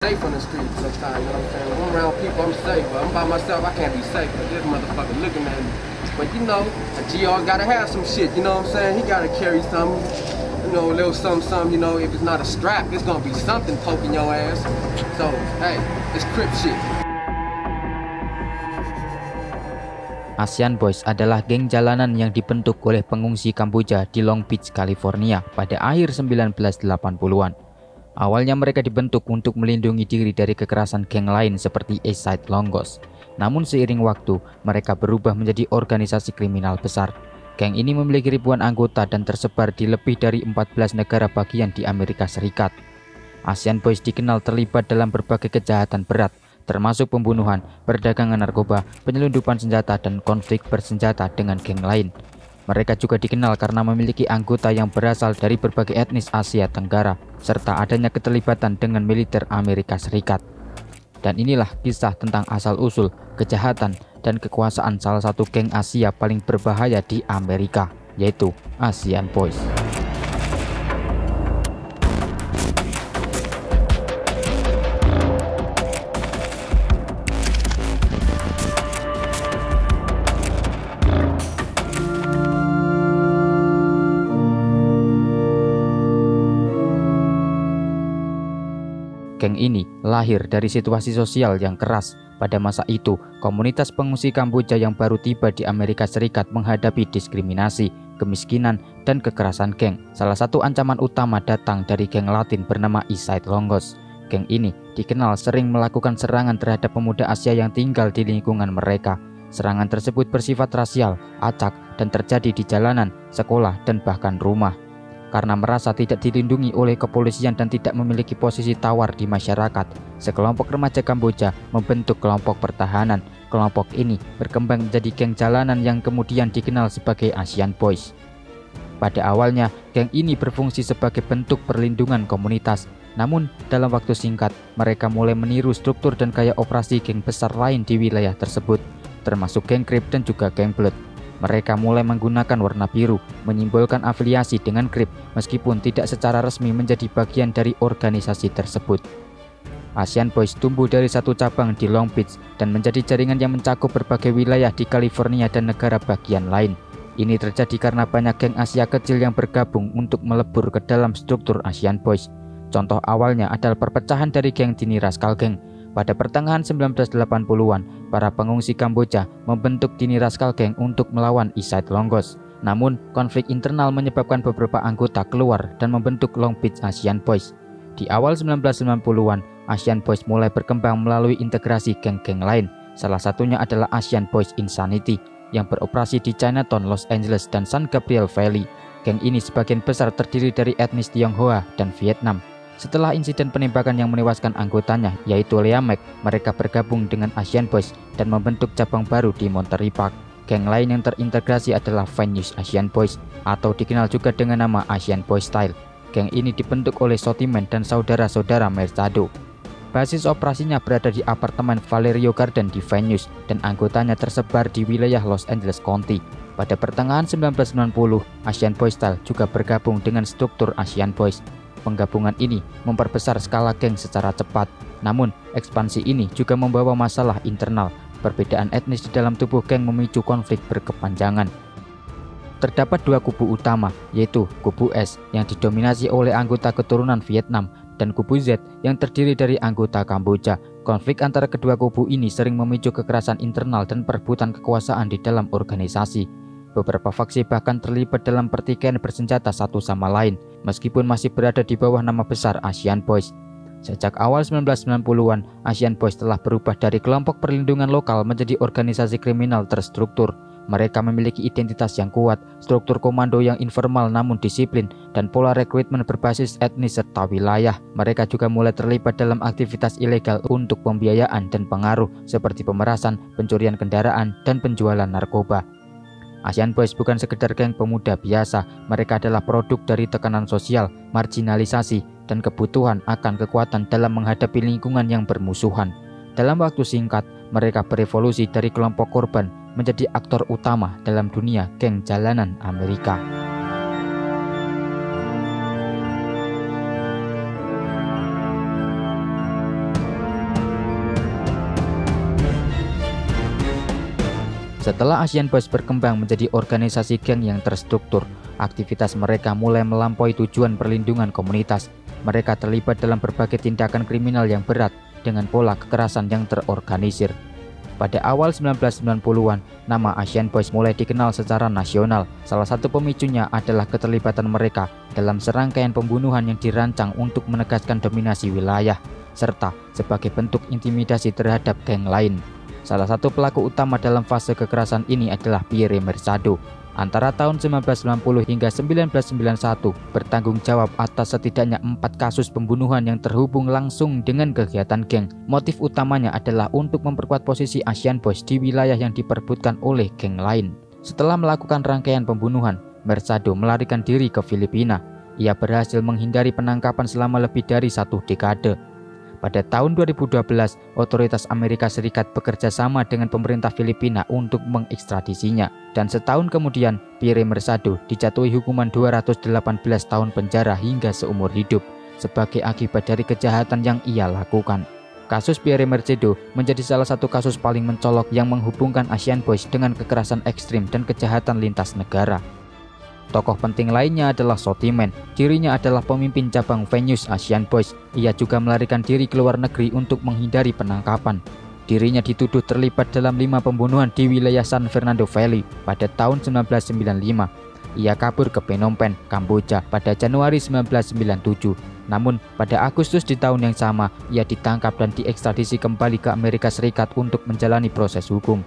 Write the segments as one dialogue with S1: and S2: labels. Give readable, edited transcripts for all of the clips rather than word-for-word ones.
S1: Safe on the street sometimes, you know what I'm saying? When I'm around people, I'm safe, but I'm by myself, I can't be safe, but this motherfucker looking at me. But you know, a GR gotta have some shit, you know what I'm saying? He gotta carry something, you know, a little something, you know, if it's not a strap, it's gonna be something poking your ass. So, hey, it's Crip shit.
S2: Asian Boys adalah geng jalanan yang dibentuk oleh pengungsi Kamboja di Long Beach, California pada akhir 1980-an. Awalnya mereka dibentuk untuk melindungi diri dari kekerasan geng lain seperti East Side Long Ghost. Namun seiring waktu, mereka berubah menjadi organisasi kriminal besar. Geng ini memiliki ribuan anggota dan tersebar di lebih dari 14 negara bagian di Amerika Serikat. Asian Boys dikenal terlibat dalam berbagai kejahatan berat, termasuk pembunuhan, perdagangan narkoba, penyelundupan senjata, dan konflik bersenjata dengan geng lain. Mereka juga dikenal karena memiliki anggota yang berasal dari berbagai etnis Asia Tenggara, serta adanya keterlibatan dengan militer Amerika Serikat. Dan inilah kisah tentang asal-usul, kejahatan, dan kekuasaan salah satu geng Asia paling berbahaya di Amerika, yaitu Asian Boys. Geng ini lahir dari situasi sosial yang keras. Pada masa itu, komunitas pengungsi Kamboja yang baru tiba di Amerika Serikat menghadapi diskriminasi, kemiskinan, dan kekerasan geng. Salah satu ancaman utama datang dari geng Latin bernama East Side Long Ghost. Geng ini dikenal sering melakukan serangan terhadap pemuda Asia yang tinggal di lingkungan mereka. Serangan tersebut bersifat rasial, acak, dan terjadi di jalanan, sekolah, dan bahkan rumah. Karena merasa tidak dilindungi oleh kepolisian dan tidak memiliki posisi tawar di masyarakat, sekelompok remaja Kamboja membentuk kelompok pertahanan. Kelompok ini berkembang menjadi geng jalanan yang kemudian dikenal sebagai Asian Boys. Pada awalnya, geng ini berfungsi sebagai bentuk perlindungan komunitas. Namun, dalam waktu singkat, mereka mulai meniru struktur dan gaya operasi geng besar lain di wilayah tersebut, termasuk geng Crip dan juga geng Blood. Mereka mulai menggunakan warna biru, menyimbolkan afiliasi dengan Crip, meskipun tidak secara resmi menjadi bagian dari organisasi tersebut. Asian Boys tumbuh dari satu cabang di Long Beach dan menjadi jaringan yang mencakup berbagai wilayah di California dan negara bagian lain. Ini terjadi karena banyak geng Asia kecil yang bergabung untuk melebur ke dalam struktur Asian Boys. Contoh awalnya adalah perpecahan dari geng Tini Rascal Gang. Pada pertengahan 1980-an, para pengungsi Kamboja membentuk Tini Rascal Gang untuk melawan East Side Long Ghost. Namun, konflik internal menyebabkan beberapa anggota keluar dan membentuk Long Beach Asian Boys. Di awal 1990-an, Asian Boys mulai berkembang melalui integrasi geng-geng lain. Salah satunya adalah Asian Boys Insanity yang beroperasi di Chinatown, Los Angeles, dan San Gabriel Valley. Geng ini sebagian besar terdiri dari etnis Tionghoa dan Vietnam. Setelah insiden penembakan yang menewaskan anggotanya, yaitu Lea Mac, mereka bergabung dengan Asian Boys dan membentuk cabang baru di Monterey Park. Geng lain yang terintegrasi adalah Venus Asian Boys, atau dikenal juga dengan nama Asian Boys Style. Geng ini dibentuk oleh Sotiman dan saudara-saudara Mercado. Basis operasinya berada di apartemen Valerio Garden di Venus, dan anggotanya tersebar di wilayah Los Angeles County. Pada pertengahan 1990, Asian Boys Style juga bergabung dengan struktur Asian Boys. Penggabungan ini memperbesar skala geng secara cepat. Namun, ekspansi ini juga membawa masalah internal. Perbedaan etnis di dalam tubuh geng memicu konflik berkepanjangan. Terdapat dua kubu utama, yaitu kubu S yang didominasi oleh anggota keturunan Vietnam dan kubu Z yang terdiri dari anggota Kamboja. Konflik antara kedua kubu ini sering memicu kekerasan internal dan perebutan kekuasaan di dalam organisasi. Beberapa faksi bahkan terlibat dalam pertikaian bersenjata satu sama lain, meskipun masih berada di bawah nama besar Asian Boys. Sejak awal 1990-an, Asian Boys telah berubah dari kelompok perlindungan lokal menjadi organisasi kriminal terstruktur. Mereka memiliki identitas yang kuat, struktur komando yang informal namun disiplin, dan pola rekrutmen berbasis etnis serta wilayah. Mereka juga mulai terlibat dalam aktivitas ilegal untuk pembiayaan dan pengaruh, seperti pemerasan, pencurian kendaraan, dan penjualan narkoba. Asian Boys bukan sekedar geng pemuda biasa, mereka adalah produk dari tekanan sosial, marginalisasi, dan kebutuhan akan kekuatan dalam menghadapi lingkungan yang bermusuhan. Dalam waktu singkat, mereka berevolusi dari kelompok korban menjadi aktor utama dalam dunia geng jalanan Amerika. Setelah Asian Boys berkembang menjadi organisasi geng yang terstruktur, aktivitas mereka mulai melampaui tujuan perlindungan komunitas. Mereka terlibat dalam berbagai tindakan kriminal yang berat dengan pola kekerasan yang terorganisir. Pada awal 1990-an, nama Asian Boys mulai dikenal secara nasional. Salah satu pemicunya adalah keterlibatan mereka dalam serangkaian pembunuhan yang dirancang untuk menegaskan dominasi wilayah, serta sebagai bentuk intimidasi terhadap geng lain. Salah satu pelaku utama dalam fase kekerasan ini adalah Pierre Mercado. Antara tahun 1990 hingga 1991 bertanggung jawab atas setidaknya 4 kasus pembunuhan yang terhubung langsung dengan kegiatan geng. Motif utamanya adalah untuk memperkuat posisi Asian Boys di wilayah yang diperebutkan oleh geng lain. Setelah melakukan rangkaian pembunuhan, Mercado melarikan diri ke Filipina. Ia berhasil menghindari penangkapan selama lebih dari 1 dekade. Pada tahun 2012, otoritas Amerika Serikat bekerja sama dengan pemerintah Filipina untuk mengekstradisinya. Dan setahun kemudian, Pierre Mercado dijatuhi hukuman 218 tahun penjara hingga seumur hidup sebagai akibat dari kejahatan yang ia lakukan. Kasus Pierre Mercado menjadi salah satu kasus paling mencolok yang menghubungkan Asian Boys dengan kekerasan ekstrim dan kejahatan lintas negara. Tokoh penting lainnya adalah Sotimen. Dirinya adalah pemimpin cabang Venus Asian Boys. Ia juga melarikan diri ke luar negeri untuk menghindari penangkapan. Dirinya dituduh terlibat dalam 5 pembunuhan di wilayah San Fernando Valley pada tahun 1995. Ia kabur ke Phnom Penh, Kamboja pada Januari 1997. Namun, pada Agustus di tahun yang sama, ia ditangkap dan diekstradisi kembali ke Amerika Serikat untuk menjalani proses hukum.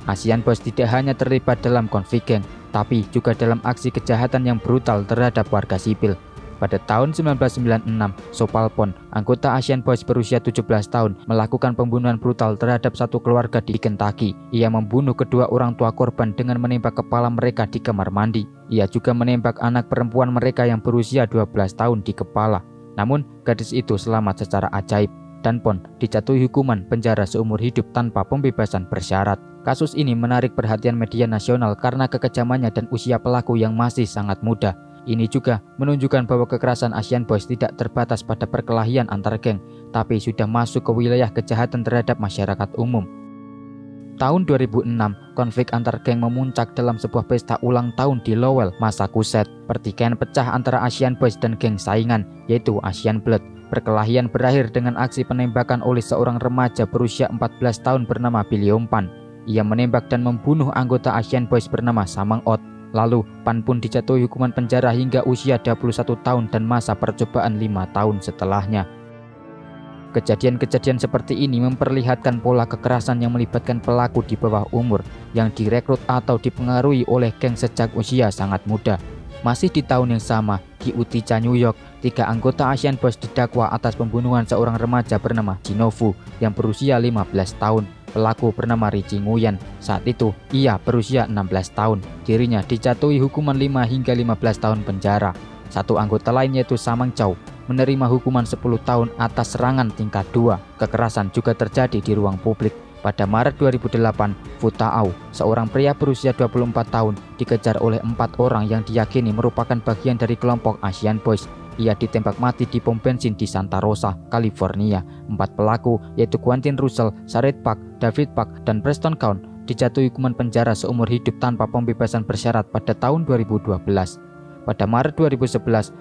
S2: Asian Boys tidak hanya terlibat dalam konflik geng, tapi juga dalam aksi kejahatan yang brutal terhadap warga sipil. Pada tahun 1996, Sopalpon, anggota Asian Boys berusia 17 tahun, melakukan pembunuhan brutal terhadap satu keluarga di Kentucky. Ia membunuh kedua orang tua korban dengan menembak kepala mereka di kamar mandi. Ia juga menembak anak perempuan mereka yang berusia 12 tahun di kepala. Namun, gadis itu selamat secara ajaib, dan Pon dijatuhi hukuman penjara seumur hidup tanpa pembebasan bersyarat. Kasus ini menarik perhatian media nasional karena kekejamannya dan usia pelaku yang masih sangat muda. Ini juga menunjukkan bahwa kekerasan Asian Boys tidak terbatas pada perkelahian antar geng, tapi sudah masuk ke wilayah kejahatan terhadap masyarakat umum. Tahun 2006, konflik antar geng memuncak dalam sebuah pesta ulang tahun di Lowell, Massachusetts. Pertikaian pecah antara Asian Boys dan geng saingan, yaitu Asian Blood. Perkelahian berakhir dengan aksi penembakan oleh seorang remaja berusia 14 tahun bernama Billy Pan. Ia menembak dan membunuh anggota Asian Boys bernama Samang Ot. Lalu, Pan pun dijatuhi hukuman penjara hingga usia 21 tahun dan masa percobaan 5 tahun setelahnya. Kejadian-kejadian seperti ini memperlihatkan pola kekerasan yang melibatkan pelaku di bawah umur yang direkrut atau dipengaruhi oleh geng sejak usia sangat muda. Masih di tahun yang sama, di Utica, New York, 3 anggota Asian Boys didakwa atas pembunuhan seorang remaja bernama Jinofu yang berusia 15 tahun. Pelaku bernama Richie Nguyen. Saat itu, ia berusia 16 tahun. Dirinya dijatuhi hukuman 5 hingga 15 tahun penjara. Satu anggota lain yaitu Samang Chow menerima hukuman 10 tahun atas serangan tingkat 2. Kekerasan juga terjadi di ruang publik. Pada Maret 2008, Fu Tao, seorang pria berusia 24 tahun, dikejar oleh 4 orang yang diyakini merupakan bagian dari kelompok Asian Boys. Ia ditembak mati di pom bensin di Santa Rosa, California. 4 pelaku, yaitu Quentin Russell, Sarit Park, David Park, dan Preston Count, dijatuhi hukuman penjara seumur hidup tanpa pembebasan bersyarat pada tahun 2012. Pada Maret 2011,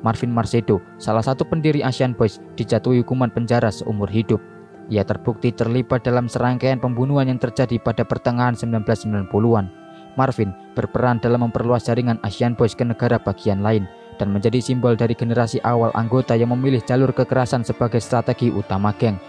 S2: Marvin Marcedo, salah satu pendiri Asian Boys, dijatuhi hukuman penjara seumur hidup. Ia terbukti terlibat dalam serangkaian pembunuhan yang terjadi pada pertengahan 1990-an. Marvin berperan dalam memperluas jaringan Asian Boys ke negara bagian lain dan menjadi simbol dari generasi awal anggota yang memilih jalur kekerasan sebagai strategi utama geng.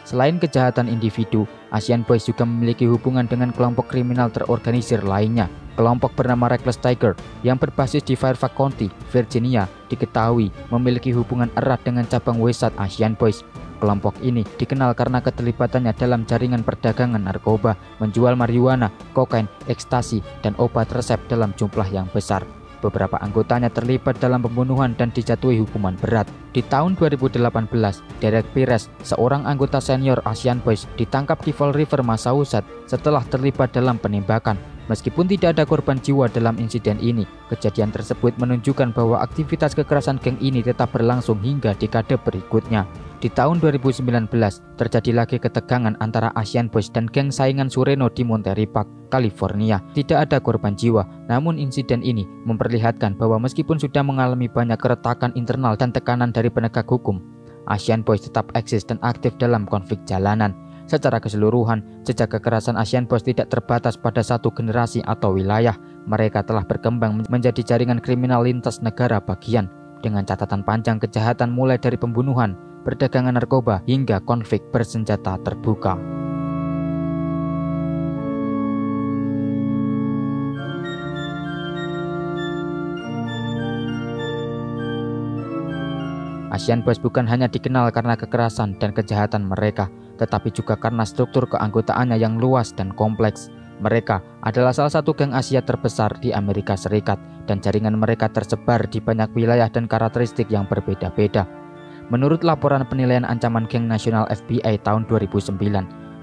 S2: Selain kejahatan individu, Asian Boys juga memiliki hubungan dengan kelompok kriminal terorganisir lainnya. Kelompok bernama Reckless Tiger yang berbasis di Fairfax County, Virginia, diketahui memiliki hubungan erat dengan cabang Westside Asian Boys. Kelompok ini dikenal karena keterlibatannya dalam jaringan perdagangan narkoba, menjual marijuana, kokain, ekstasi, dan obat resep dalam jumlah yang besar. Beberapa anggotanya terlibat dalam pembunuhan dan dijatuhi hukuman berat. Di tahun 2018, Derek Pires, seorang anggota senior Asian Boys, ditangkap di Fall River, Massachusetts setelah terlibat dalam penembakan. Meskipun tidak ada korban jiwa dalam insiden ini, kejadian tersebut menunjukkan bahwa aktivitas kekerasan geng ini tetap berlangsung hingga dekade berikutnya. Di tahun 2019, terjadi lagi ketegangan antara Asian Boys dan geng saingan Sureno di Monterey Park, California. Tidak ada korban jiwa, namun insiden ini memperlihatkan bahwa meskipun sudah mengalami banyak keretakan internal dan tekanan dari penegak hukum, Asian Boys tetap eksis dan aktif dalam konflik jalanan. Secara keseluruhan, jejak kekerasan Asian Boys tidak terbatas pada satu generasi atau wilayah. Mereka telah berkembang menjadi jaringan kriminal lintas negara bagian, dengan catatan panjang kejahatan mulai dari pembunuhan, perdagangan narkoba, hingga konflik bersenjata terbuka. Asian Boys bukan hanya dikenal karena kekerasan dan kejahatan mereka, tetapi juga karena struktur keanggotaannya yang luas dan kompleks. Mereka adalah salah satu geng Asia terbesar di Amerika Serikat, dan jaringan mereka tersebar di banyak wilayah dan karakteristik yang berbeda-beda. Menurut laporan penilaian ancaman geng nasional FBI tahun 2009,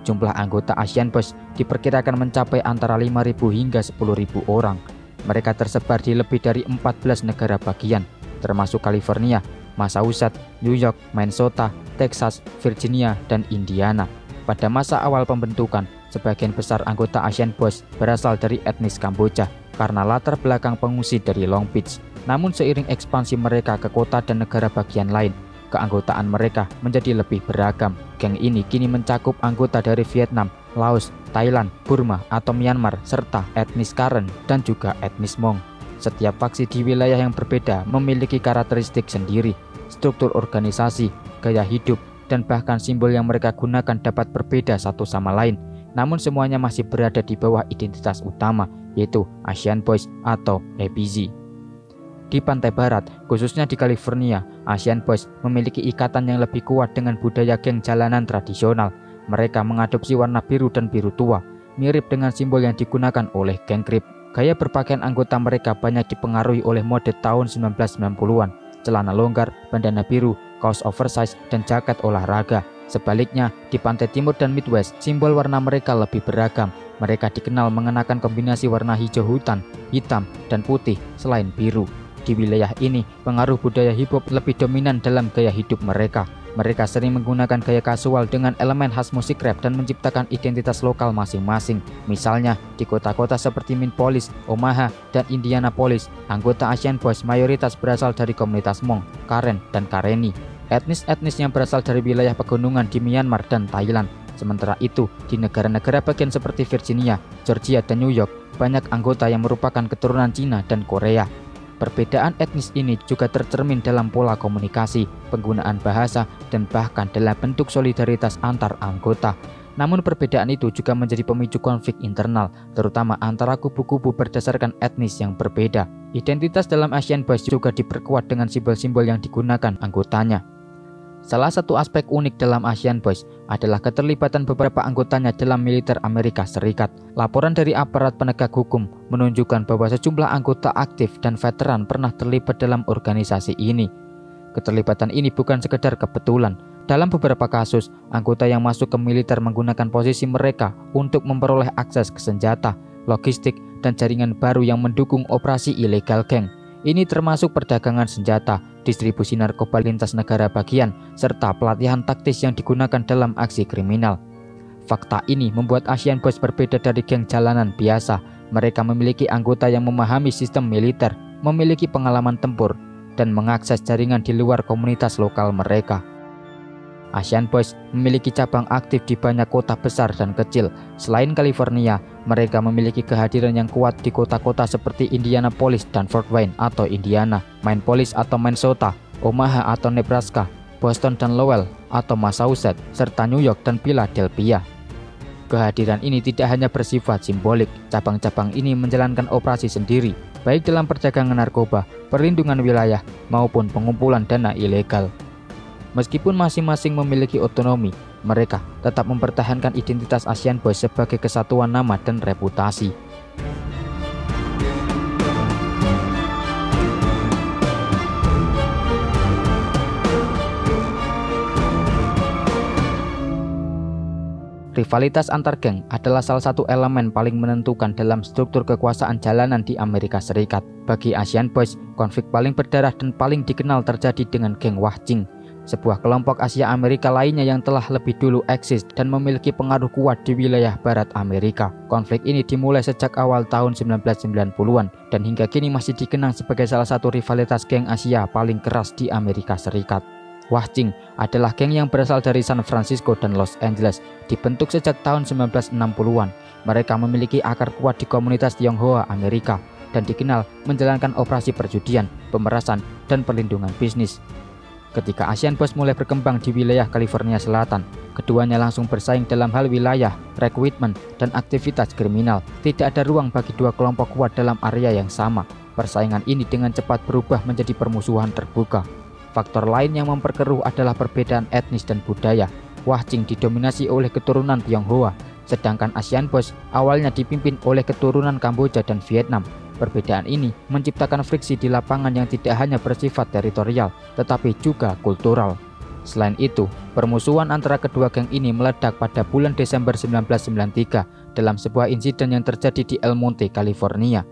S2: jumlah anggota Asian Boys diperkirakan mencapai antara 5.000 hingga 10.000 orang. Mereka tersebar di lebih dari 14 negara bagian, termasuk California, Massachusetts, New York, Minnesota, Texas, Virginia, dan Indiana. Pada masa awal pembentukan, sebagian besar anggota Asian Boys berasal dari etnis Kamboja karena latar belakang pengungsi dari Long Beach. Namun seiring ekspansi mereka ke kota dan negara bagian lain, keanggotaan mereka menjadi lebih beragam. Geng ini kini mencakup anggota dari Vietnam, Laos, Thailand, Burma atau Myanmar, serta etnis Karen dan juga etnis Hmong. Setiap faksi di wilayah yang berbeda memiliki karakteristik sendiri. Struktur organisasi, gaya hidup, dan bahkan simbol yang mereka gunakan dapat berbeda satu sama lain. Namun semuanya masih berada di bawah identitas utama, yaitu Asian Boys atau ABZ. Di pantai barat, khususnya di California, Asian Boys memiliki ikatan yang lebih kuat dengan budaya geng jalanan tradisional. Mereka mengadopsi warna biru dan biru tua, mirip dengan simbol yang digunakan oleh geng Crip. Gaya berpakaian anggota mereka banyak dipengaruhi oleh mode tahun 1990-an, celana longgar, bandana biru, kaos oversize, dan jaket olahraga. Sebaliknya, di pantai timur dan Midwest, simbol warna mereka lebih beragam. Mereka dikenal mengenakan kombinasi warna hijau hutan, hitam, dan putih selain biru. Di wilayah ini, pengaruh budaya hip hop lebih dominan dalam gaya hidup mereka. Mereka sering menggunakan gaya kasual dengan elemen khas musik rap dan menciptakan identitas lokal masing-masing. Misalnya, di kota-kota seperti Minneapolis, Omaha, dan Indianapolis, anggota Asian Boys mayoritas berasal dari komunitas Hmong, Karen, dan Karenni. Etnis-etnis yang berasal dari wilayah pegunungan di Myanmar dan Thailand. Sementara itu, di negara-negara bagian seperti Virginia, Georgia, dan New York, banyak anggota yang merupakan keturunan Cina dan Korea. Perbedaan etnis ini juga tercermin dalam pola komunikasi, penggunaan bahasa, dan bahkan dalam bentuk solidaritas antar anggota. Namun perbedaan itu juga menjadi pemicu konflik internal, terutama antara kubu-kubu berdasarkan etnis yang berbeda. Identitas dalam Asian Boys juga diperkuat dengan simbol-simbol yang digunakan anggotanya. Salah satu aspek unik dalam Asian Boys adalah keterlibatan beberapa anggotanya dalam militer Amerika Serikat. Laporan dari aparat penegak hukum menunjukkan bahwa sejumlah anggota aktif dan veteran pernah terlibat dalam organisasi ini. Keterlibatan ini bukan sekedar kebetulan. Dalam beberapa kasus, anggota yang masuk ke militer menggunakan posisi mereka untuk memperoleh akses ke senjata, logistik, dan jaringan baru yang mendukung operasi ilegal geng. Ini termasuk perdagangan senjata, distribusi narkoba lintas negara bagian, serta pelatihan taktis yang digunakan dalam aksi kriminal. Fakta ini membuat Asian Boys berbeda dari geng jalanan biasa. Mereka memiliki anggota yang memahami sistem militer, memiliki pengalaman tempur, dan mengakses jaringan di luar komunitas lokal mereka. Asian Boys memiliki cabang aktif di banyak kota besar dan kecil. Selain California, mereka memiliki kehadiran yang kuat di kota-kota seperti Indianapolis dan Fort Wayne atau Indiana, Minneapolis atau Minnesota, Omaha atau Nebraska, Boston dan Lowell atau Massachusetts, serta New York dan Philadelphia. Kehadiran ini tidak hanya bersifat simbolik, cabang-cabang ini menjalankan operasi sendiri, baik dalam perdagangan narkoba, perlindungan wilayah, maupun pengumpulan dana ilegal. Meskipun masing-masing memiliki otonomi, mereka tetap mempertahankan identitas Asian Boys sebagai kesatuan nama dan reputasi. Rivalitas antar geng adalah salah satu elemen paling menentukan dalam struktur kekuasaan jalanan di Amerika Serikat. Bagi Asian Boys, konflik paling berdarah dan paling dikenal terjadi dengan geng Wahjing, sebuah kelompok Asia Amerika lainnya yang telah lebih dulu eksis dan memiliki pengaruh kuat di wilayah barat Amerika. Konflik ini dimulai sejak awal tahun 1990-an dan hingga kini masih dikenang sebagai salah satu rivalitas geng Asia paling keras di Amerika Serikat. Wahjing adalah geng yang berasal dari San Francisco dan Los Angeles, dibentuk sejak tahun 1960-an. Mereka memiliki akar kuat di komunitas Tionghoa Amerika dan dikenal menjalankan operasi perjudian, pemerasan, dan perlindungan bisnis. Ketika Asian Boys mulai berkembang di wilayah California Selatan, keduanya langsung bersaing dalam hal wilayah, rekrutmen, dan aktivitas kriminal. Tidak ada ruang bagi dua kelompok kuat dalam area yang sama. Persaingan ini dengan cepat berubah menjadi permusuhan terbuka. Faktor lain yang memperkeruh adalah perbedaan etnis dan budaya. Wahjing didominasi oleh keturunan Tionghoa, sedangkan Asian Boys awalnya dipimpin oleh keturunan Kamboja dan Vietnam. Perbedaan ini menciptakan friksi di lapangan yang tidak hanya bersifat teritorial, tetapi juga kultural. Selain itu, permusuhan antara kedua geng ini meledak pada bulan Desember 1993 dalam sebuah insiden yang terjadi di El Monte, California.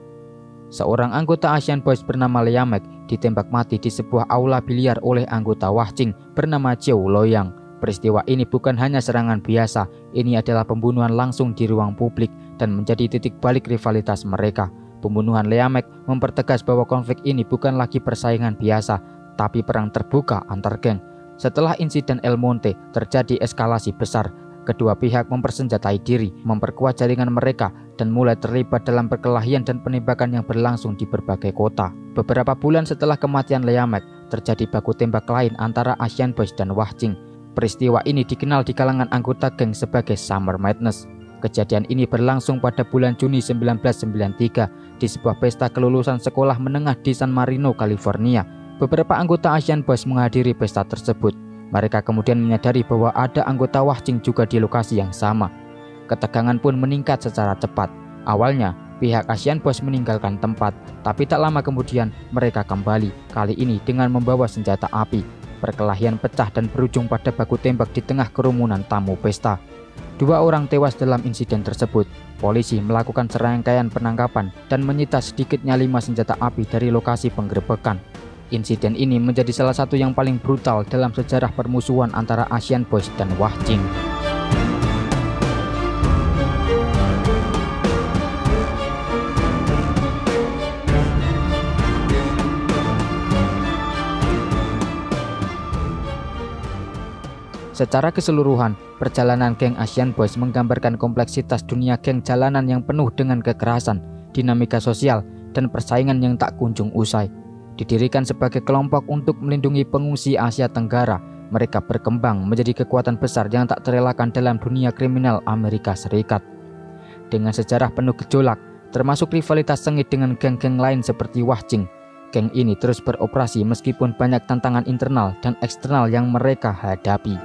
S2: Seorang anggota Asian Boys bernama Liamek ditembak mati di sebuah aula biliar oleh anggota Wahjing bernama Chiu Loyang. Peristiwa ini bukan hanya serangan biasa, ini adalah pembunuhan langsung di ruang publik dan menjadi titik balik rivalitas mereka. Pembunuhan Liamek mempertegas bahwa konflik ini bukan lagi persaingan biasa, tapi perang terbuka antar geng. Setelah insiden El Monte, terjadi eskalasi besar. Kedua pihak mempersenjatai diri, memperkuat jaringan mereka, dan mulai terlibat dalam perkelahian dan penembakan yang berlangsung di berbagai kota. Beberapa bulan setelah kematian Liamek, terjadi baku tembak lain antara Asian Boys dan Wahjing. Peristiwa ini dikenal di kalangan anggota geng sebagai Summer Madness. Kejadian ini berlangsung pada bulan Juni 1993 di sebuah pesta kelulusan sekolah menengah di San Marino, California. Beberapa anggota Asian Boys menghadiri pesta tersebut. Mereka kemudian menyadari bahwa ada anggota Wahjing juga di lokasi yang sama. Ketegangan pun meningkat secara cepat. Awalnya, pihak Asian Boys meninggalkan tempat, tapi tak lama kemudian mereka kembali, kali ini dengan membawa senjata api. Perkelahian pecah dan berujung pada baku tembak di tengah kerumunan tamu pesta. 2 orang tewas dalam insiden tersebut. Polisi melakukan serangkaian penangkapan dan menyita sedikitnya 5 senjata api dari lokasi penggerebekan. Insiden ini menjadi salah satu yang paling brutal dalam sejarah permusuhan antara Asian Boys dan Wahjing. Secara keseluruhan, perjalanan geng Asian Boys menggambarkan kompleksitas dunia geng jalanan yang penuh dengan kekerasan, dinamika sosial, dan persaingan yang tak kunjung usai. Didirikan sebagai kelompok untuk melindungi pengungsi Asia Tenggara, mereka berkembang menjadi kekuatan besar yang tak terelakkan dalam dunia kriminal Amerika Serikat. Dengan sejarah penuh gejolak, termasuk rivalitas sengit dengan geng-geng lain seperti Wahjing, geng ini terus beroperasi meskipun banyak tantangan internal dan eksternal yang mereka hadapi.